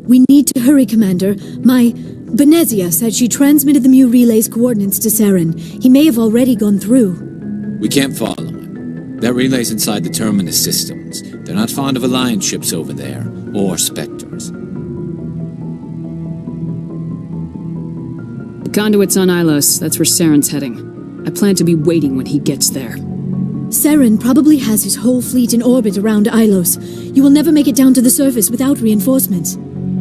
We need to hurry, Commander. My Benezia said she transmitted the Mu relay's coordinates to Saren. He may have already gone through. We can't follow him. That relay's inside the Terminus systems. They're not fond of Alliance ships over there, or Spectres. The conduit's on Ilos. That's where Saren's heading. I plan to be waiting when he gets there. Saren probably has his whole fleet in orbit around Ilos. You will never make it down to the surface without reinforcements.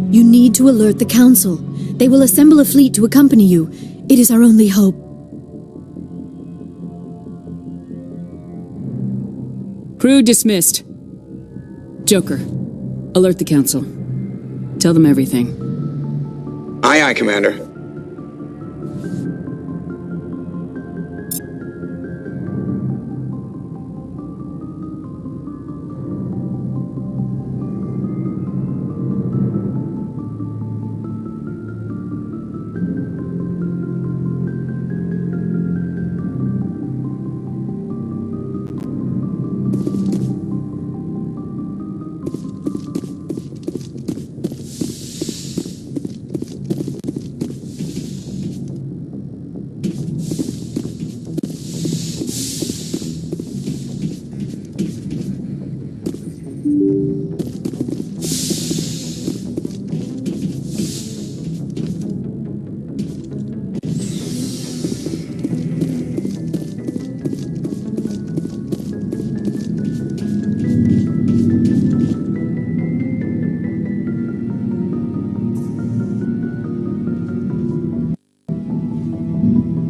You need to alert the Council. They will assemble a fleet to accompany you. It is our only hope. Crew dismissed. Joker, alert the Council. Tell them everything. Aye, aye, Commander.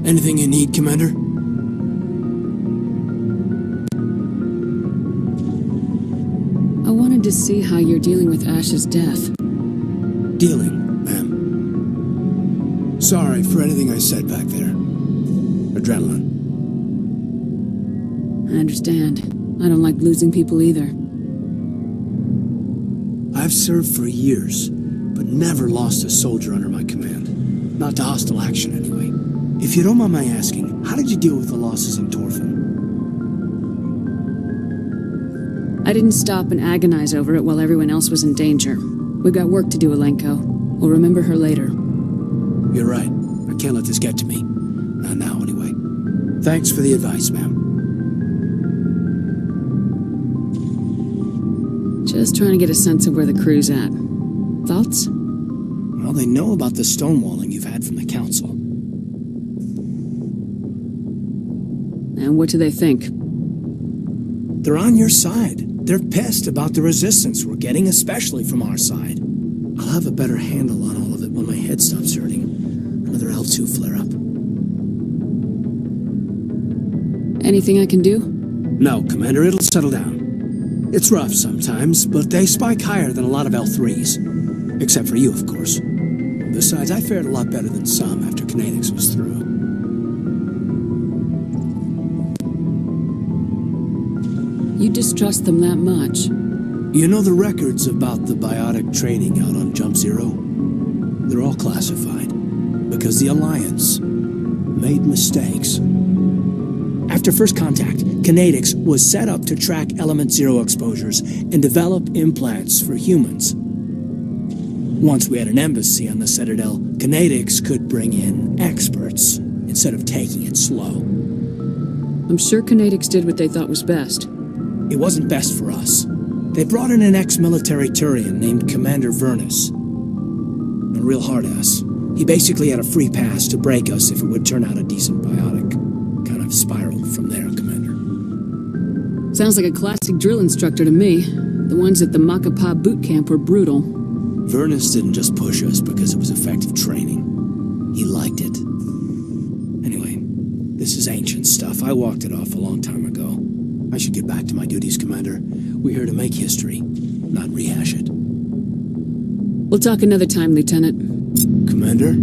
Anything you need, Commander? I wanted to see how you're dealing with Ash's death. Dealing, ma'am. Sorry for anything I said back there. Adrenaline. I understand. I don't like losing people either. I've served for years, but never lost a soldier under my command. Not to hostile action, anyway. If you don't mind my asking, how did you deal with the losses in Torfin? I didn't stop and agonize over it while everyone else was in danger. We got work to do, Alenko. We'll remember her later. You're right. I can't let this get to me. Not now, anyway. Thanks for the advice, ma'am. Just trying to get a sense of where the crew's at. Thoughts? Well, they know about the stonewalling you've had from the Council. And what do they think? They're on your side. They're pissed about the resistance we're getting, especially from our side. I'll have a better handle on all of it when my head stops hurting. Another L2 flare-up. Anything I can do? No, Commander, it'll settle down. It's rough sometimes, but they spike higher than a lot of L3s. Except for you, of course. Besides, I fared a lot better than some after Kinetics was through. You distrust them that much? You know the records about the biotic trading out on Jump Zero? They're all classified. Because the Alliance made mistakes. After first contact, Kinetics was set up to track Element Zero exposures and develop implants for humans. Once we had an embassy on the Citadel, Kinetics could bring in experts instead of taking it slow. I'm sure Kinetics did what they thought was best. It wasn't best for us. They brought in an ex-military Turian named Commander Vernus. A real hard-ass. He basically had a free pass to break us if it would turn out a decent biotic. Kind of spiraled from there, Commander. Sounds like a classic drill instructor to me. The ones at the Makapa boot camp were brutal. Vernus didn't just push us because it was effective training. He liked it. Anyway, this is ancient stuff. I walked it off a long time ago. I should get back to my duties, Commander. We're here to make history, not rehash it. We'll talk another time, Lieutenant. Commander?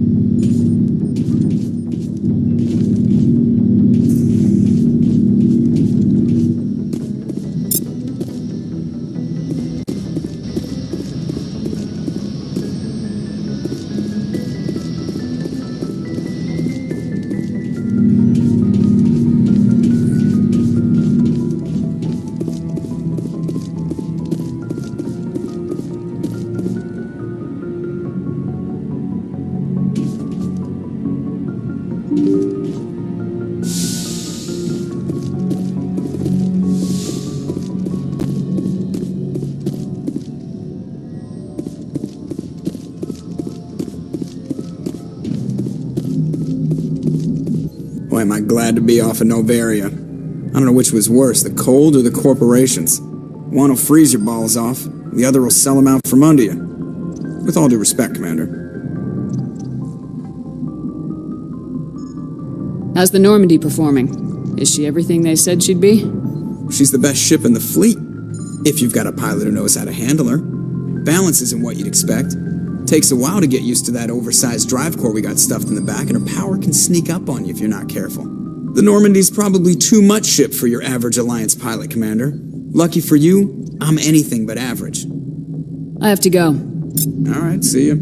Boy, am I glad to be off of Novaria. I don't know which was worse, the cold or the corporations. One will freeze your balls off, the other will sell them out from under you. With all due respect, Commander. How's the Normandy performing? Is she everything they said she'd be? She's the best ship in the fleet, if you've got a pilot who knows how to handle her. Balance isn't what you'd expect. Takes a while to get used to that oversized drive core we got stuffed in the back, and her power can sneak up on you if you're not careful. The Normandy's probably too much ship for your average Alliance pilot, Commander. Lucky for you, I'm anything but average. I have to go. Alright, see ya.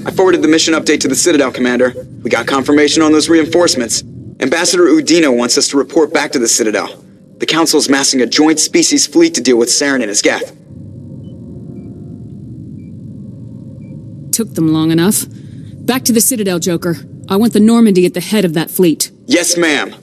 I forwarded the mission update to the Citadel, Commander. We got confirmation on those reinforcements. Ambassador Udino wants us to report back to the Citadel. The Council's massing a joint species fleet to deal with Saren and his Geth. Took them long enough. Back to the Citadel, Joker. I want the Normandy at the head of that fleet. Yes, ma'am.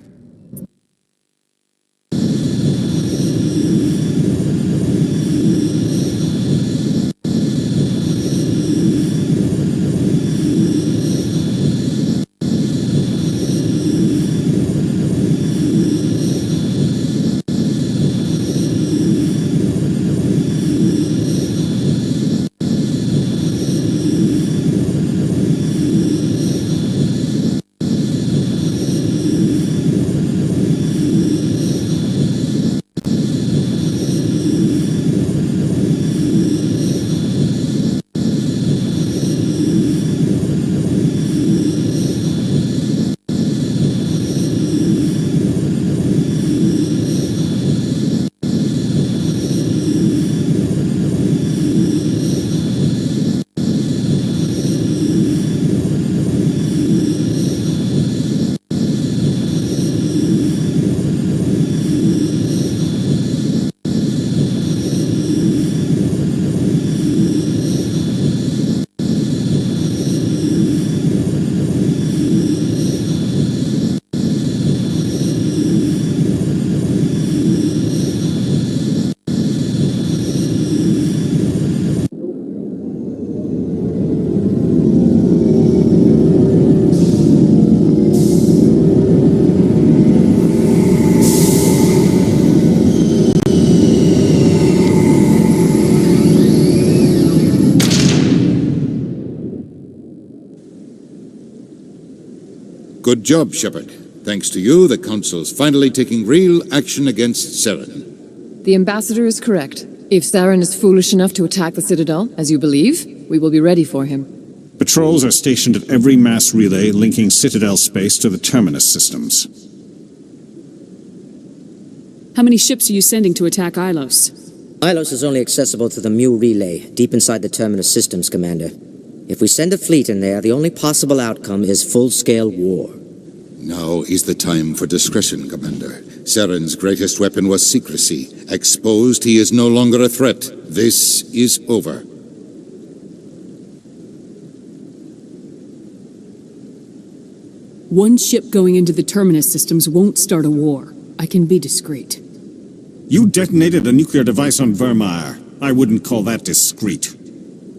Good job, Shepard. Thanks to you, the Council's finally taking real action against Saren. The Ambassador is correct. If Saren is foolish enough to attack the Citadel, as you believe, we will be ready for him. Patrols are stationed at every mass relay linking Citadel space to the Terminus systems. How many ships are you sending to attack Ilos? Ilos is only accessible to the Mu relay, deep inside the Terminus systems, Commander. If we send a fleet in there, the only possible outcome is full-scale war. Now is the time for discretion, Commander. Saren's greatest weapon was secrecy. Exposed, he is no longer a threat. This is over. One ship going into the Terminus systems won't start a war. I can be discreet. You detonated a nuclear device on Vermeer. I wouldn't call that discreet.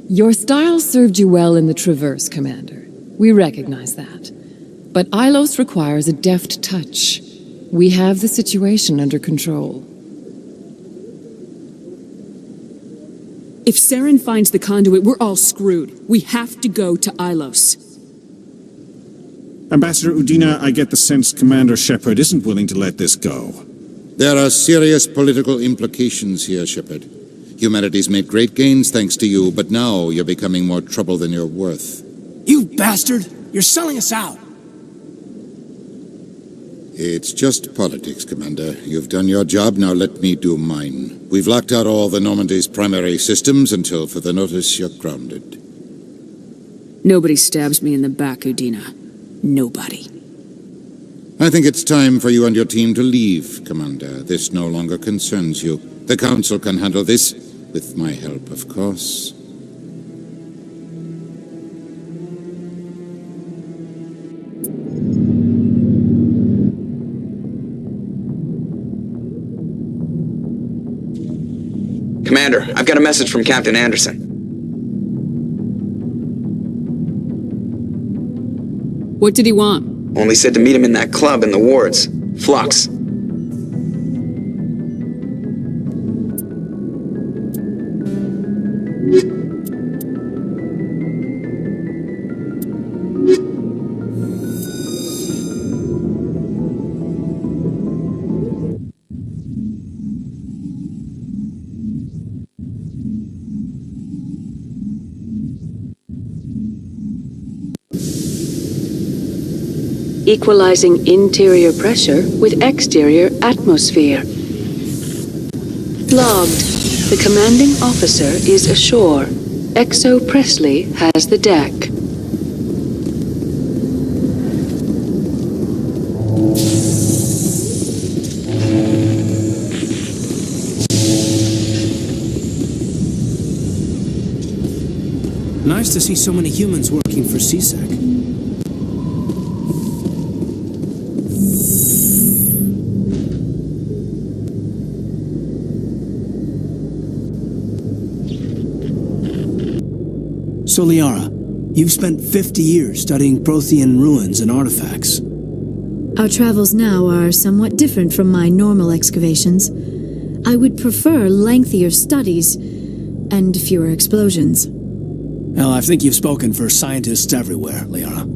Your style served you well in the Traverse, Commander. We recognize that. But Ilos requires a deft touch. We have the situation under control. If Saren finds the conduit, we're all screwed. We have to go to Ilos. Ambassador Udina, I get the sense Commander Shepard isn't willing to let this go. There are serious political implications here, Shepard. Humanity's made great gains thanks to you, but now you're becoming more trouble than you're worth. You bastard! You're selling us out! It's just politics, Commander. You've done your job, now let me do mine. We've locked out all the Normandy's primary systems until further notice you're grounded. Nobody stabs me in the back, Udina. Nobody. I think it's time for you and your team to leave, Commander. This no longer concerns you. The Council can handle this, with my help, of course. Commander, I've got a message from Captain Anderson. What did he want? Only said to meet him in that club in the wards. Flux. Equalizing interior pressure with exterior atmosphere. Logged. The commanding officer is ashore. Exo Presley has the deck. Nice to see so many humans working for CSEC. So, Liara, you've spent 50 years studying Prothean ruins and artifacts. Our travels now are somewhat different from my normal excavations. I would prefer lengthier studies and fewer explosions. Well, I think you've spoken for scientists everywhere, Liara.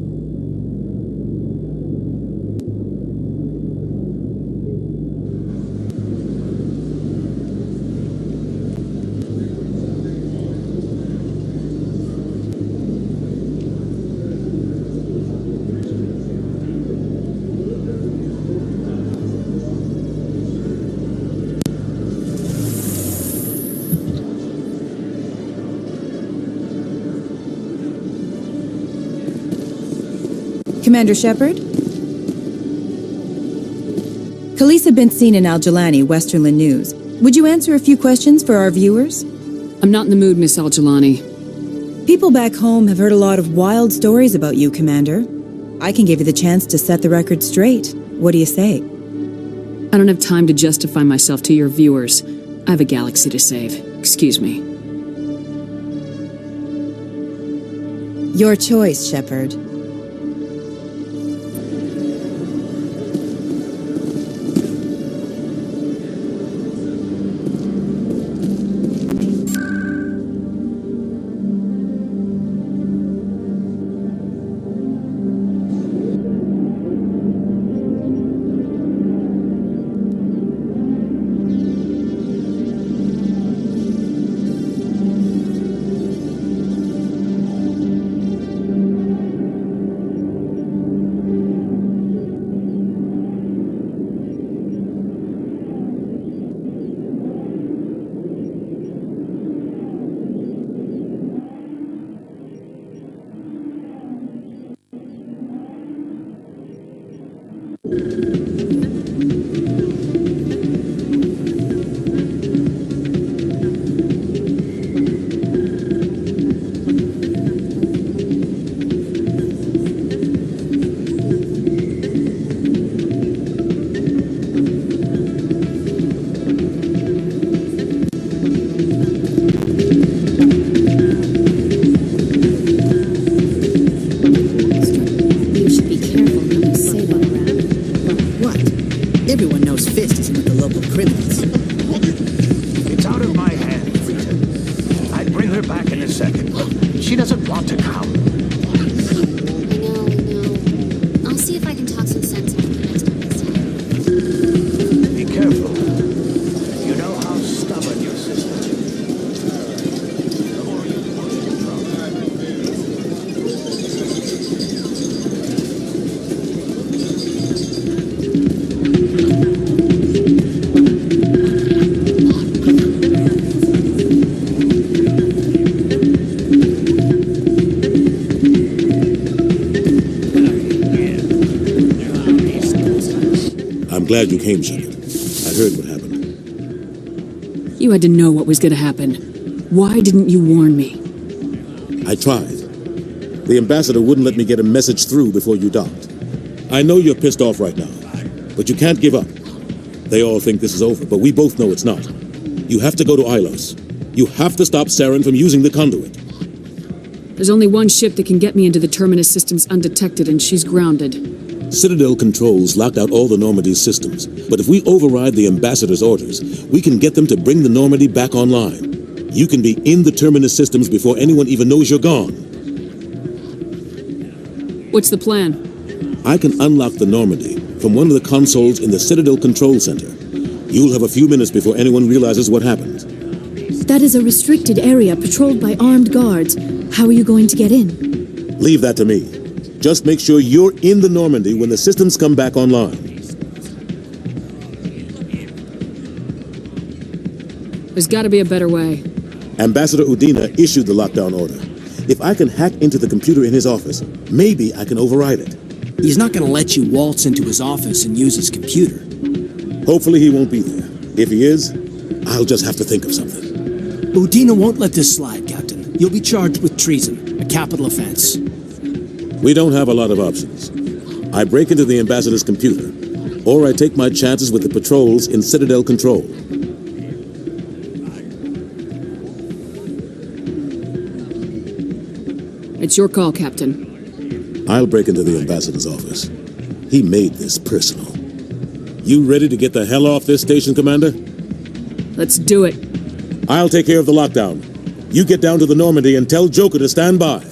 Commander Shepard? Khaleesa been seen in Al-Jalani, Westerland News. Would you answer a few questions for our viewers? I'm not in the mood, Miss Al-Jalani. People back home have heard a lot of wild stories about you, Commander. I can give you the chance to set the record straight. What do you say? I don't have time to justify myself to your viewers. I have a galaxy to save. Excuse me. Your choice, Shepard. fists with the local criminals. It's out of my hands, Rita. I'd bring her back in a second, but she doesn't want to come. I know. I'll see if I can talk some sense into the next one this time. Be careful. You know how stubborn your sister is. The more you push the I'm glad you came, Shepard. I heard what happened. You had to know what was going to happen. Why didn't you warn me? I tried. The ambassador wouldn't let me get a message through before you docked. I know you're pissed off right now, but you can't give up. They all think this is over, but we both know it's not. You have to go to Ilos. You have to stop Saren from using the conduit. There's only one ship that can get me into the Terminus systems undetected, and she's grounded. Citadel controls locked out all the Normandy's systems, but if we override the ambassador's orders, we can get them to bring the Normandy back online. You can be in the Terminus systems before anyone even knows you're gone. What's the plan? I can unlock the Normandy from one of the consoles in the Citadel Control Center. You'll have a few minutes before anyone realizes what happened. That is a restricted area patrolled by armed guards. How are you going to get in? Leave that to me. Just make sure you're in the Normandy when the systems come back online. There's got to be a better way. Ambassador Udina issued the lockdown order. If I can hack into the computer in his office, maybe I can override it. He's not going to let you waltz into his office and use his computer. Hopefully he won't be there. If he is, I'll just have to think of something. Udina won't let this slide, Captain. You'll be charged with treason, a capital offense. We don't have a lot of options. I break into the ambassador's computer, or I take my chances with the patrols in Citadel Control. It's your call, Captain. I'll break into the ambassador's office. He made this personal. You ready to get the hell off this station, Commander? Let's do it. I'll take care of the lockdown. You get down to the Normandy and tell Joker to stand by.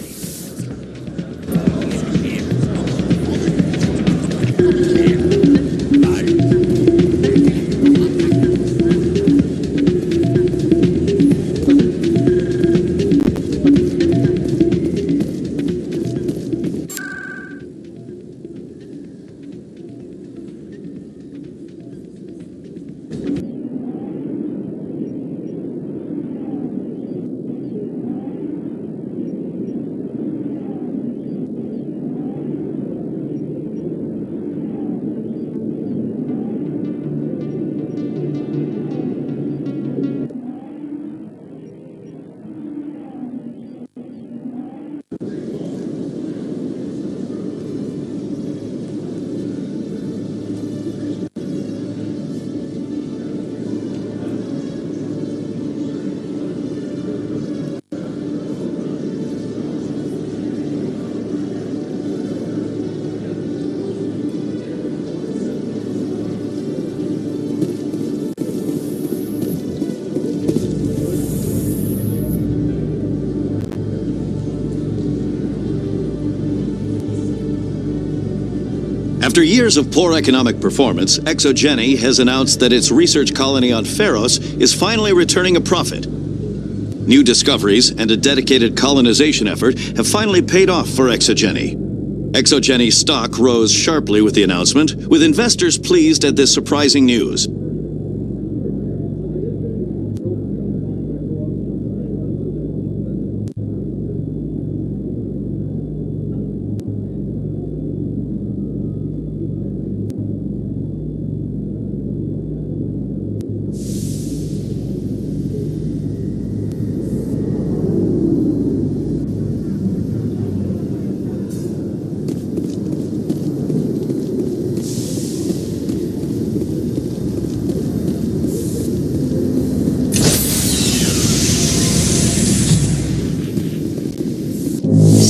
After years of poor economic performance, ExoGeni has announced that its research colony on Pharos is finally returning a profit. New discoveries and a dedicated colonization effort have finally paid off for ExoGeni. ExoGeni's stock rose sharply with the announcement, with investors pleased at this surprising news.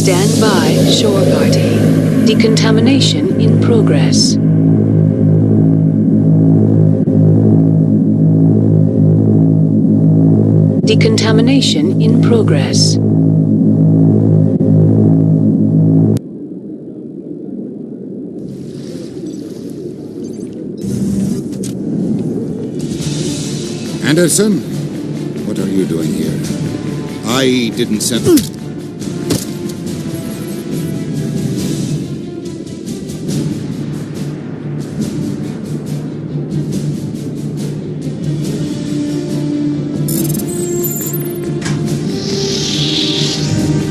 Stand by, shore party. Decontamination in progress. Decontamination in progress. Anderson, what are you doing here? I didn't send...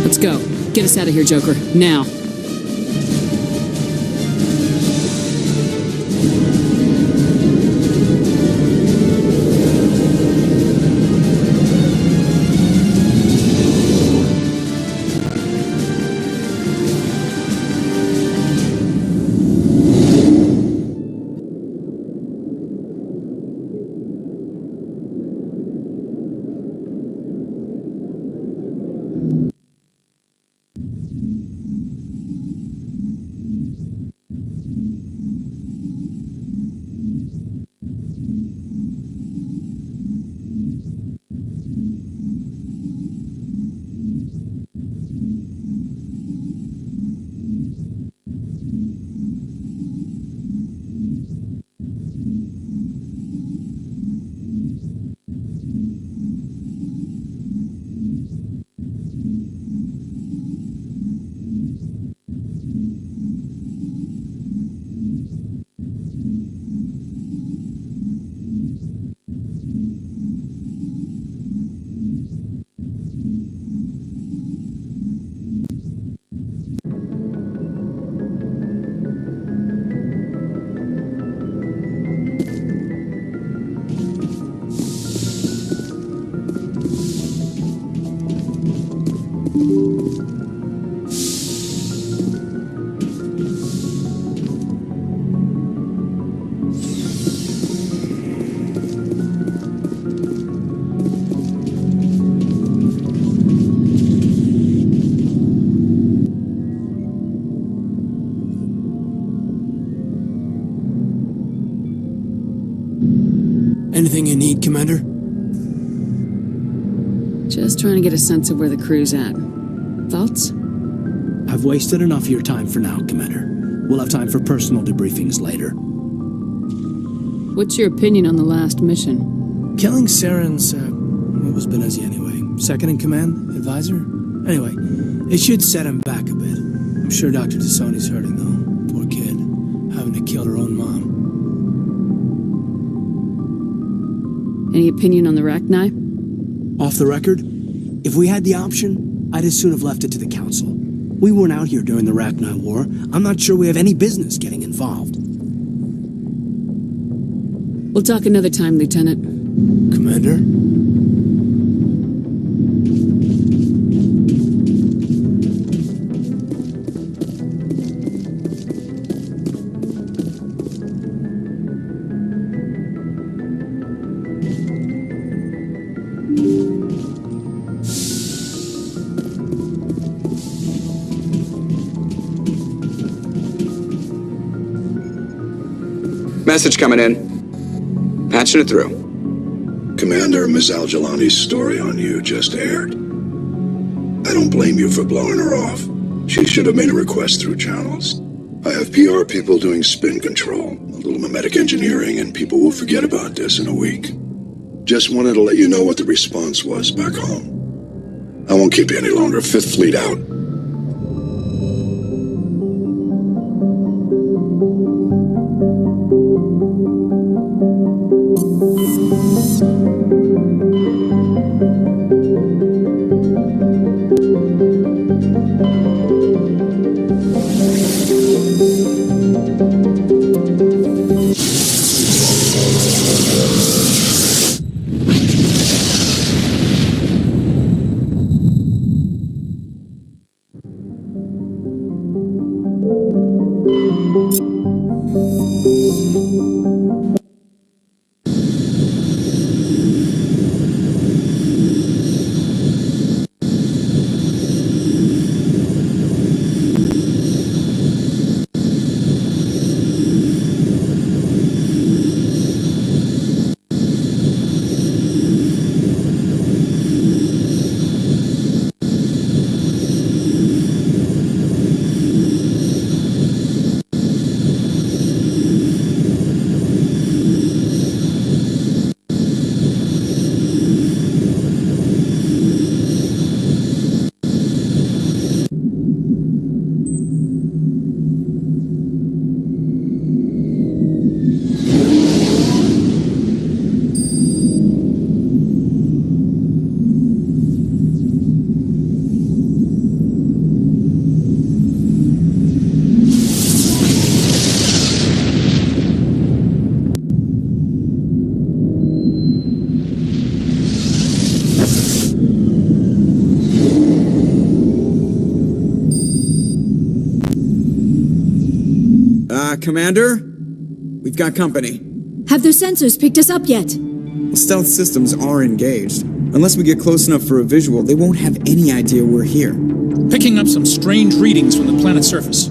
Let's go. Get us out of here, Joker. Now. Anything you need, Commander? Just trying to get a sense of where the crew's at. Thoughts? I've wasted enough of your time for now, Commander. We'll have time for personal debriefings later. What's your opinion on the last mission? Killing Saren's, what was busy anyway? Second in command? Advisor? Anyway, it should set him back a bit. I'm sure Dr. Tassoni's hurting, though. Poor kid. Having to kill her own mom. Any opinion on the Rachni? Off the record, if we had the option, I'd as soon have left it to the Council. We weren't out here during the Rachni War. I'm not sure we have any business getting involved. We'll talk another time, Lieutenant. Commander? Message coming in. Patching it through. Commander, Ms. Al-Jalani's story on you just aired. I don't blame you for blowing her off. She should have made a request through channels. I have PR people doing spin control, a little mimetic engineering, and people will forget about this in a week. Just wanted to let you know what the response was back home. I won't keep you any longer. Fifth Fleet out. Commander. We've got company. Have their sensors picked us up yet? Well, stealth systems are engaged. Unless we get close enough for a visual, they won't have any idea we're here. Picking up some strange readings from the planet's surface.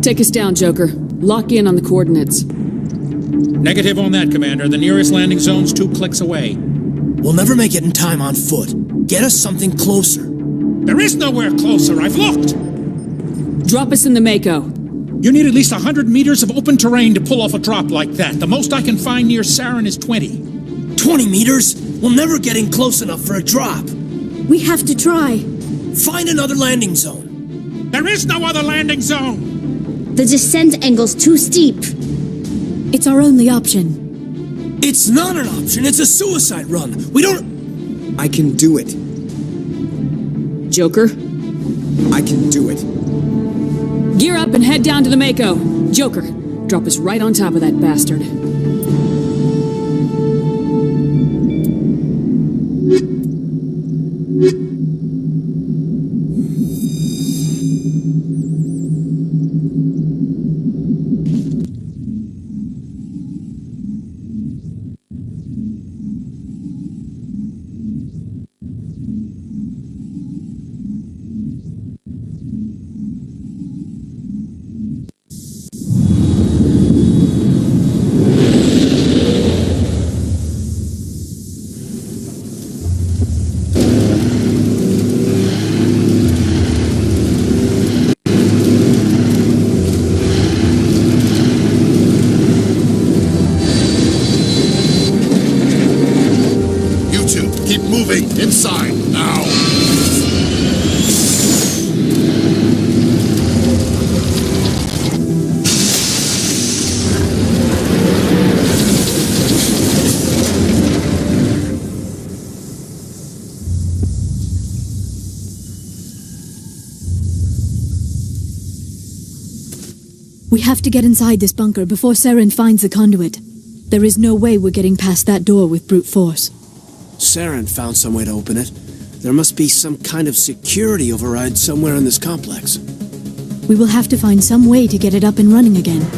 Take us down, Joker. Lock in on the coordinates. Negative on that, Commander. The nearest landing zone's 2 clicks away. We'll never make it in time on foot. Get us something closer. There is nowhere closer. I've looked. Drop us in the Mako. You need at least 100 meters of open terrain to pull off a drop like that. The most I can find near Saren is 20. 20 meters? We'll never get in close enough for a drop. We have to try. Find another landing zone. There is no other landing zone. The descent angle's too steep. It's our only option. It's not an option. It's a suicide run. We don't... I can do it. Joker? I can do it. Gear up and head down to the Mako. Joker, drop us right on top of that bastard. Inside, now! We have to get inside this bunker before Saren finds the conduit. There is no way we're getting past that door with brute force. Saren found some way to open it. There must be some kind of security override somewhere in this complex. We will have to find some way to get it up and running again.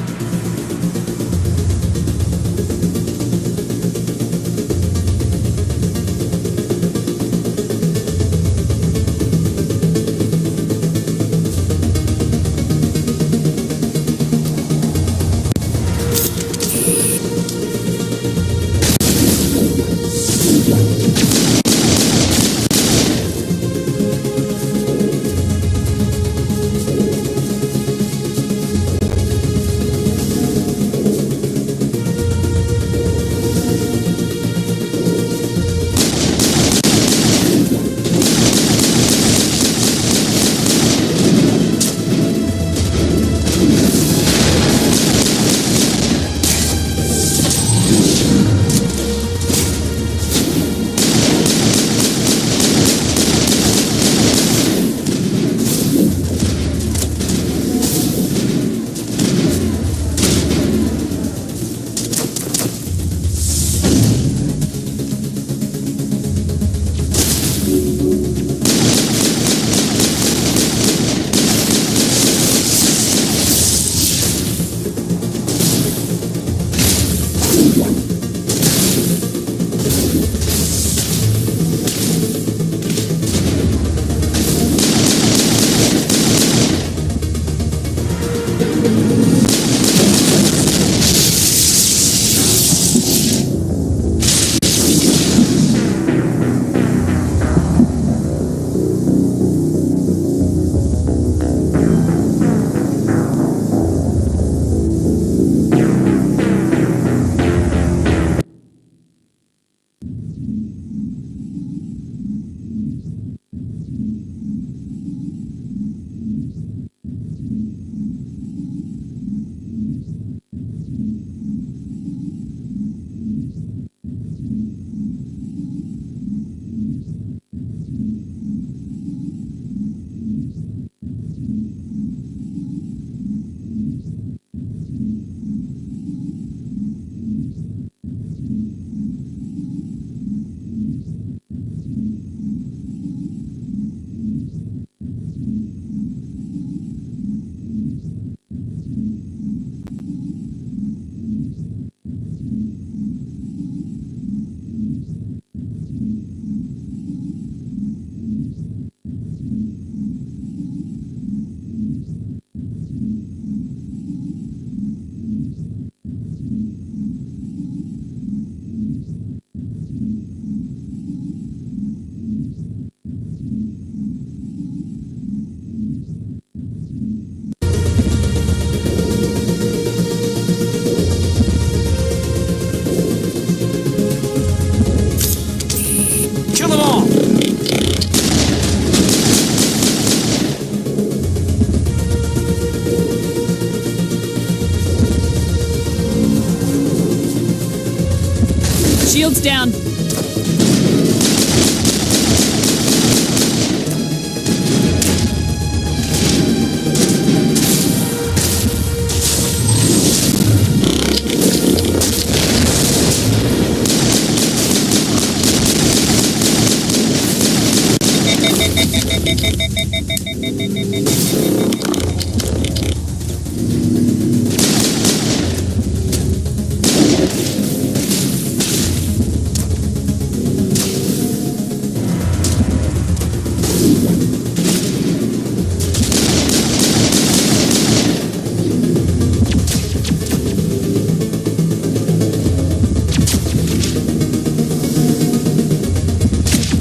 Shields down.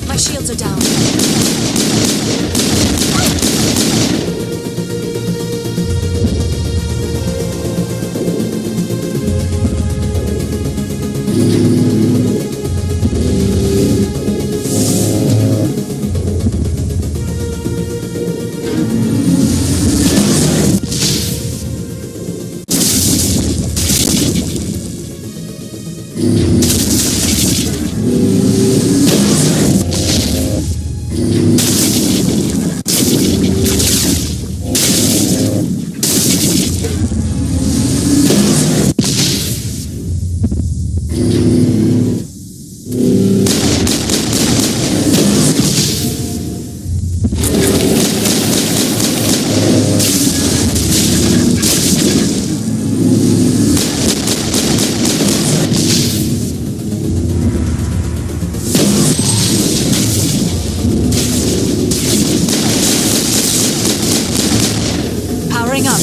My shields are down. Powering up.